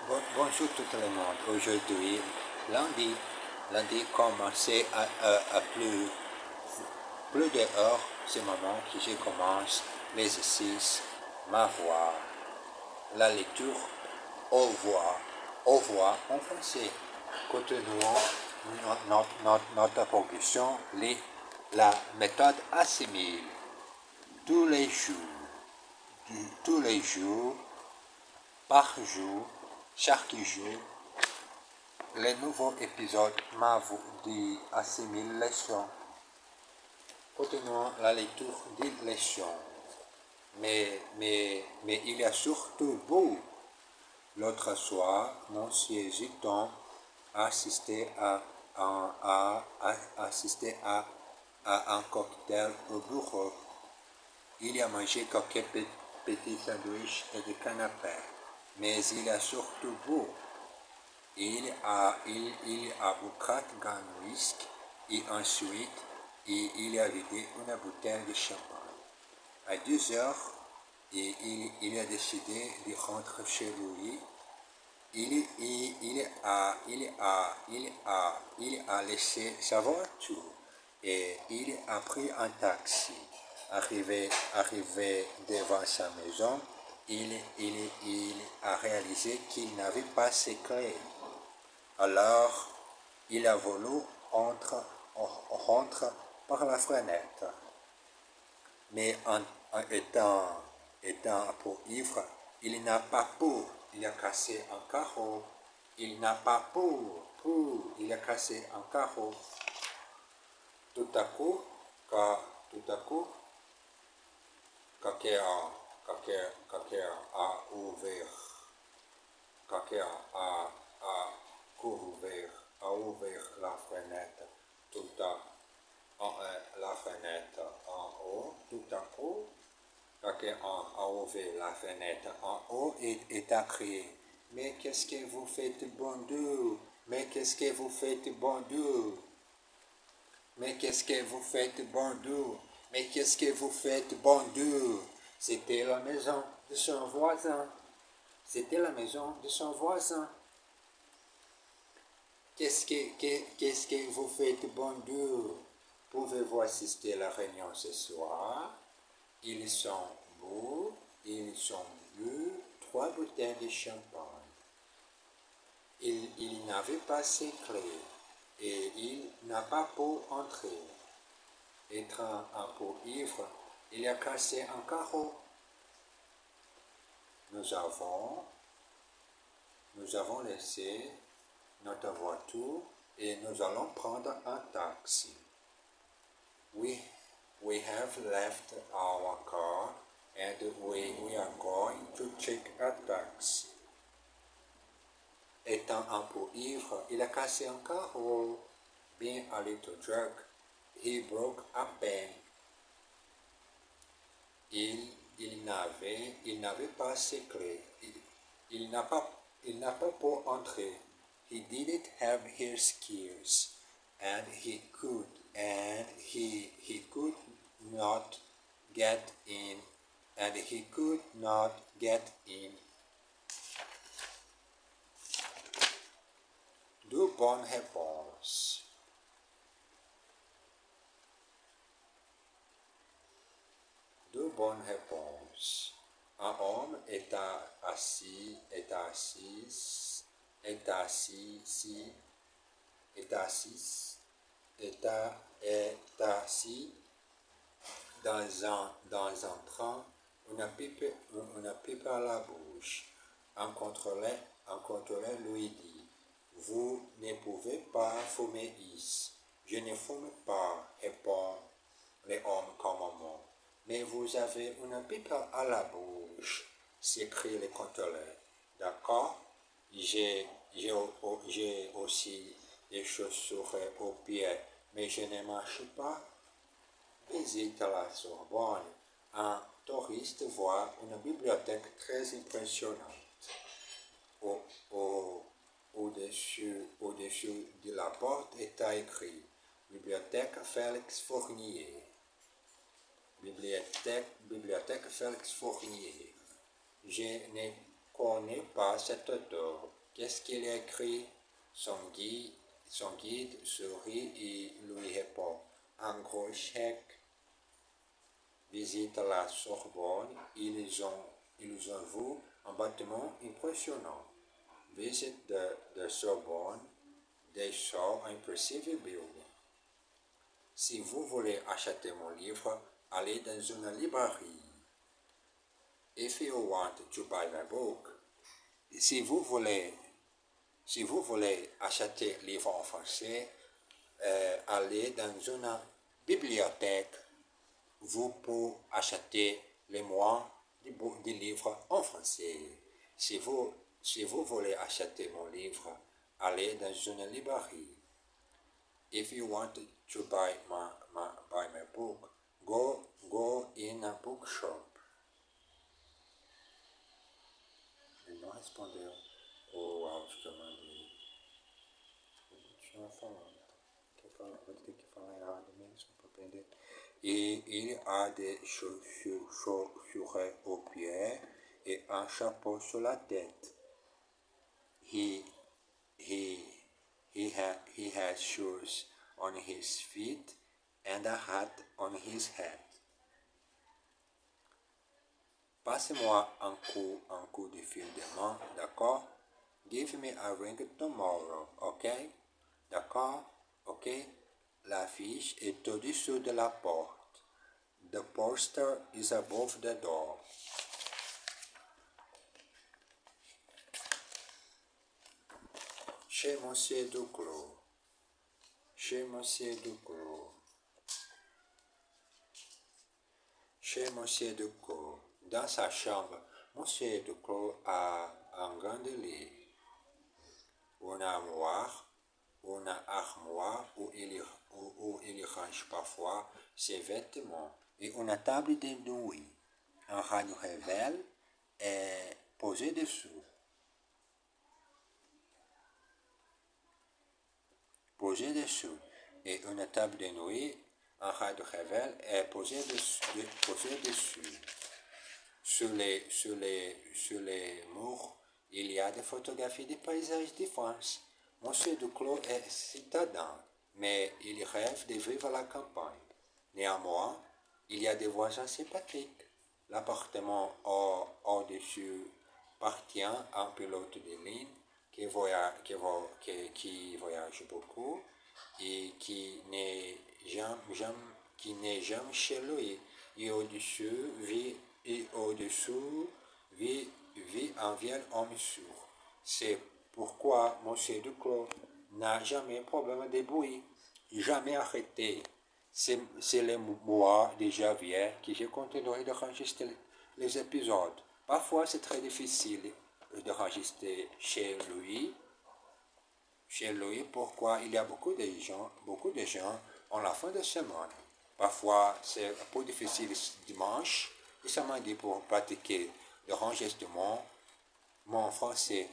Bonjour tout le monde. Aujourd'hui, lundi commencé à plus dehors, c'est le moment que je commence l'exercice, ma voix, la lecture, au revoir en français. Continuons notre progression, la méthode assimile tous les jours, par jour, chaque jour, les nouveaux épisodes d'assimilation. Continuons la lecture des leçons. Mais il y a surtout beau. L'autre soir, Monsieur Giton assistait assisté à un cocktail au bureau. Il a mangé quelques petits sandwichs et des canapés. Mais il a surtout beau. Il a bu 4 grands whisky et ensuite il a vidé une bouteille de champagne. À 2 heures, il a décidé de rentrer chez lui. Il a laissé sa voiture et il a pris un taxi. Arrivé devant sa maison, il a réalisé qu'il n'avait pas ses clés. Alors, il a voulu rentrer par la fenêtre. Mais en étant un peu ivre, il n'a pas pu. Il a cassé un carreau. Il n'a pas pu. Il a cassé un carreau. Tout à coup, quelqu'un a ouvert la fenêtre. La fenêtre en haut. Tout à coup, quelqu'un a ouvert la fenêtre en haut et a crié: mais qu'est-ce que vous faites, bon Dieu? Mais qu'est-ce que vous faites, bon Dieu? Mais qu'est-ce que vous faites, bon Dieu? Mais qu'est-ce que vous faites, bon Dieu? C'était la maison de son voisin. C'était la maison de son voisin. Qu'est-ce que vous faites, bon Dieu? Pouvez-vous assister à la réunion ce soir? Ils sont beaux, ils sont bu 3 bouteilles de champagne. Il n'avait pas ses clés et il n'a pas pu entrer. Étant un peu ivre, il a cassé un carreau. Nous avons laissé notre voiture et nous allons prendre un taxi. We have left our car and we are going to take a taxi. Étant un peu ivre, il a cassé un carreau. Being a little drunk, he broke a pen. Il n'avait pas ses clés. Il n'a pas pu entrer. He didn't have his keys, and he could not get in. And he could not get in. Deux bonnes réponses. Deux bonnes réponses. Un homme est assis dans un train, une pipe à la bouche. Un contrôleur lui dit: vous ne pouvez pas fumer ici. Je ne fume pas, répond l'homme calmement. Mais vous avez une pipe à la bouche, s'écrie le contrôleur. D'accord, j'ai aussi des chaussures aux pieds, mais je ne marche pas. Visite la Sorbonne. Un touriste voit une bibliothèque très impressionnante. Au-dessus de la porte est écrit: Bibliothèque Félix Fournier. Bibliothèque Félix Fournier. Je ne connais pas cette auteur. Qu'est-ce qu'il écrit? Son guide sourit et lui répond. Un gros chèque. Visite à la Sorbonne, ils ont vu un bâtiment impressionnant. Visite de Sorbonne, they saw an impressive building. Si vous voulez acheter mon livre, allez dans une librairie. If you want to buy my book, si vous voulez acheter livre en français, allez dans une bibliothèque. Vous pouvez acheter les mois des livres en français. Si vous voulez acheter mon livre, allez dans une librairie. If you want to buy my book, go in a bookshop. Ele não respondeu o áudio que eu mandei. Continua falando. Vou ter que falar errado mesmo para aprender. Et il a des chaussures aux pieds et un chapeau sur la tête. He has shoes on his feet and a hat on his head. Passez-moi un coup de fil demain, d'accord? Give me a ring tomorrow, ok? D'accord? Ok? L'affiche est au-dessus de la porte. The poster is above the door. Chez Monsieur Duclos. Chez Monsieur Duclos. Chez Monsieur Duclos. Dans sa chambre, Monsieur Duclos a un grand lit, une armoire où il range parfois ses vêtements et une table de nuit. Un radio révèle est posé dessous. Et une table de nuit, un radio révèle est posé dessus. Sur les murs, il y a des photographies des paysages de France. Monsieur Duclos est citadin, mais il rêve de vivre à la campagne. Néanmoins, il y a des voisins sympathiques. L'appartement au-dessus appartient à un pilote de ligne qui voyage beaucoup et qui n'est jamais chez lui. Et au-dessous vit un vieil homme sourd. C'est pourquoi Monsieur Duclos n'a jamais problème de bruit, jamais arrêté. C'est les mois de janvier que je continuerai d'enregistrer les épisodes. Parfois, c'est très difficile d'enregistrer chez lui. Pourquoi il y a beaucoup de gens en la fin de semaine. Parfois, c'est un peu difficile dimanche. Et ça m'a dit pour pratiquer l'enregistrement, mon français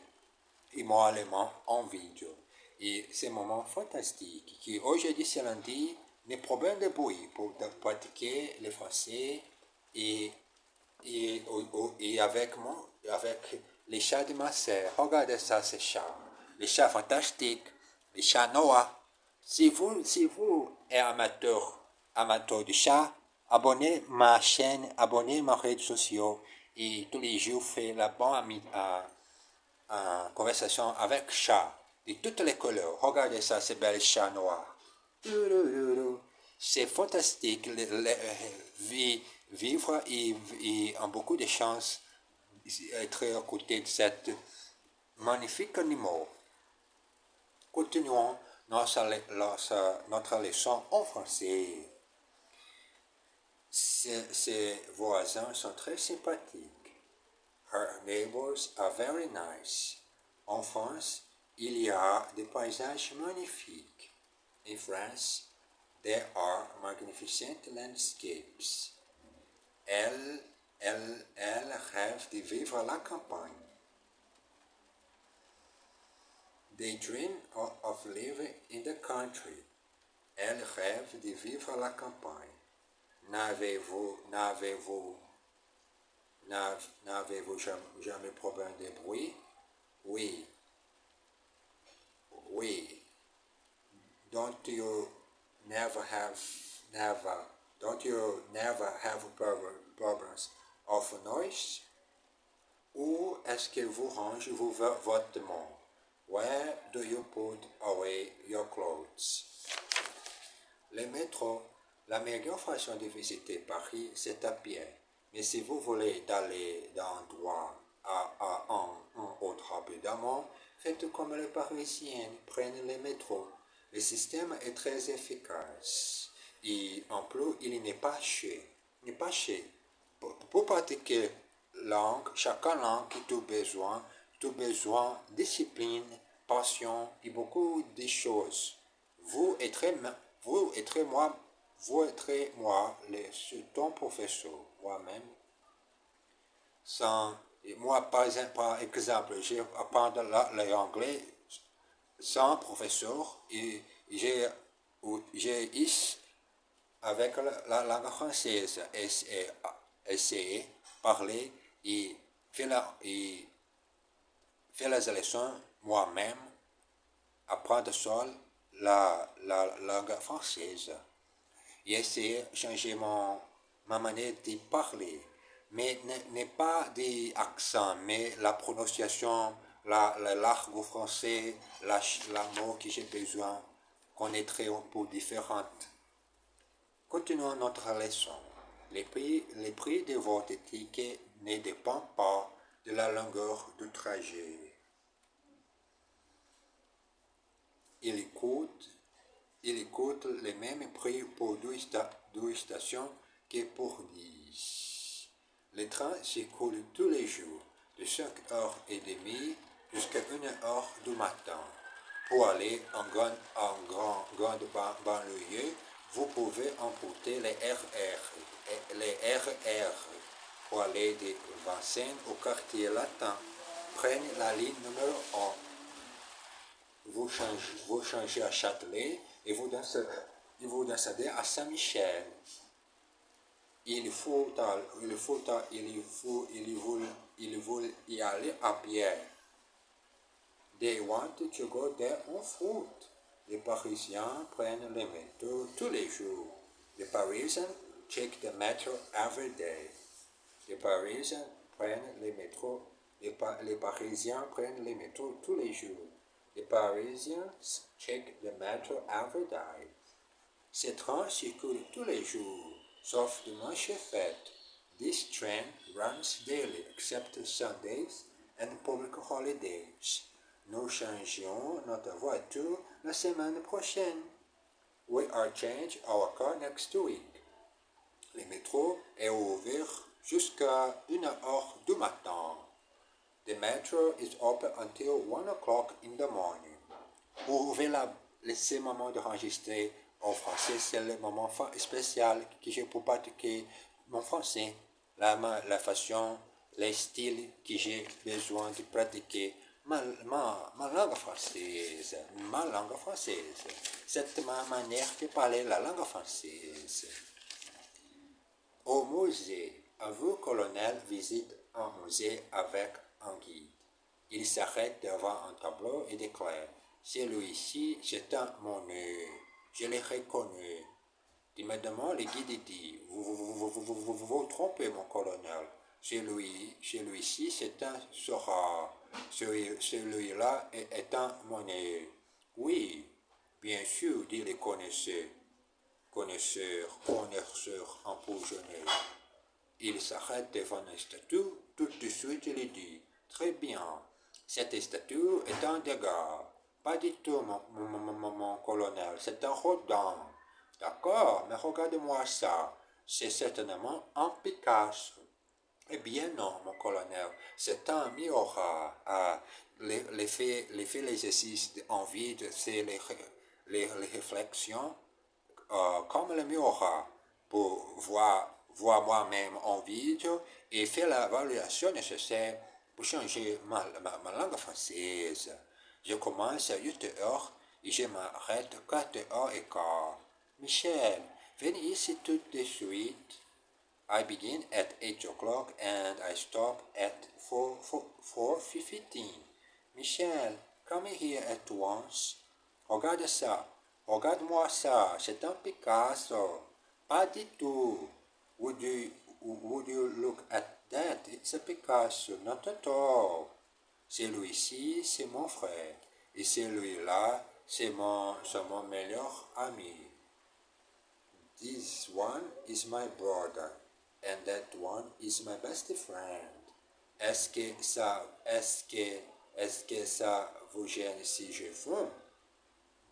et mon allemand en vidéo. Et c'est un moment fantastique. Aujourd'hui, c'est lundi, les problèmes de bruit pour pratiquer le français et avec les chats de ma sœur. Regardez ça, ces chats. Les chats fantastiques, les chats noirs. Si vous êtes amateur de chats, abonnez ma chaîne, abonnez mes réseaux sociaux et tous les jours fais la bonne conversation avec chats de toutes les couleurs. Regardez ça, ces belles chats noirs. C'est fantastique vivre et en beaucoup de chance être à côté de cet magnifique animal. Continuons notre leçon en français. Ses voisins sont très sympathiques. Her neighbors are very nice. En France, il y a des paysages magnifiques. In France, there are magnificent landscapes. Elle rêve de vivre à la campagne. They dream of living in the country. Elle rêve de vivre à la campagne. N'avez-vous jamais problème de bruit? Oui, you never have never don't you never have problems of noise? Où est-ce que vous rangez votre vêtements? Where do you put away your clothes? Le métro, la meilleure façon de visiter Paris, c'est à pied. Mais si vous voulez aller d'un endroit à un autre rapidement, faites comme les Parisiens, prenez le métro. Le système est très efficace. Et en plus, il n'est pas cher. Il n'est pas cher. Pour pratiquer langue, chaque langue qui tout besoin, discipline, passion et beaucoup de choses. Vous et vous et moi, ton professeur, moi-même, sans, moi par exemple, j'ai appris l'anglais sans professeur et j'ai avec la langue française essayer parler et faire les leçons moi-même, apprendre seul la langue française et essayer de changer ma manière de parler. Mais n'est pas des accents, mais la prononciation, l'argot français, la mot que j'ai besoin connaître un peu différente. Continuons notre leçon. Les prix de votre ticket ne dépendent pas de la longueur du trajet. Il coûte le même prix pour deux stations que pour 10. Le train circule tous les jours de 5h30 jusqu'à 1h du matin. Pour aller en grande banlieue, vous pouvez emprunter les RR. Pour aller de Vincennes au quartier latin, prenez la ligne numéro 1. Vous changez à Châtelet et vous descendez à Saint-Michel. Il faut y aller à pied. They wanted to go there on foot. Les Parisiens prennent le métro tous les jours. The Parisians take the metro every day. Les Parisiens prennent le métro. Les Parisiens prennent le métro tous les jours. Les Parisiens check the metro every day. Ces trains circulent tous les jours, sauf dimanche et fête. This train runs daily except Sundays and public holidays. Nous changeons notre voiture la semaine prochaine. We are change our car next week. Le métro est ouvert jusqu'à 1h du matin. The metro is open until 1 o'clock in the morning. Vous pouvez laisser le moment d'enregistrer en français, c'est le moment spécial que j'ai pour pratiquer mon français, la façon, les styles que j'ai besoin de pratiquer ma langue française. C'est ma manière de parler la langue française. Au musée, un vieux colonel visite un musée avec un guide. Il s'arrête devant un tableau et déclare: celui-ci, c'est un monument. Je l'ai reconnu. Timidement, le guide dit: vous trompez, mon colonel. Celui-ci, c'est un Sora. Celui-là est un monnaie. Oui, bien sûr, dit le connaisseur empoisonné. Il s'arrête devant une statue. Tout de suite, il dit: très bien, cette statue est un dégât. Pas du tout, mon colonel, c'est un rodin. D'accord, mais regardez-moi ça. C'est certainement un Picasso. Eh bien non, mon colonel, c'est un miroir. L'effet, l'exercice en vide, c'est les réflexions comme le miroir pour voir moi-même en vide et faire l'évaluation nécessaire pour changer ma langue française. Je commence à 8h et je m'arrête 4h15. Michel, venez ici tout de suite. I begin at 8 o'clock and I stop at 4:15. Michel, come here at once. Regarde ça. Regarde-moi ça, c'est un Picasso. Pas du tout. Would you look at that? It's a Picasso, not at all. Celui-ci, c'est mon frère. Et celui-là, c'est mon meilleur ami. This one is my brother. And that one is my best friend. Est-ce que ça vous gêne si je fume?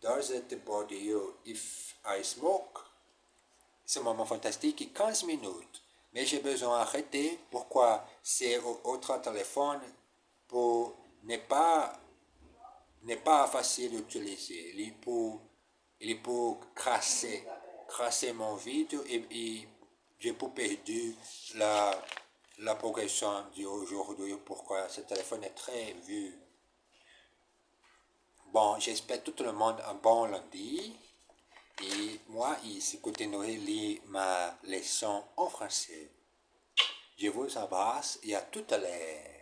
Does it bother you if I smoke? Ce moment fantastique, 15 minutes. Mais j'ai besoin d'arrêter. Pourquoi? C'est autre téléphone pour n'est pas facile d'utiliser. Il est pour crasser mon vidéo et j'ai pas perdu la progression d'aujourd'hui. Pourquoi ce téléphone est très vieux. Bon, j'espère tout le monde un bon lundi. Et moi, ici, continuerai lire ma leçon en français. Je vous embrasse et à tout à l'heure.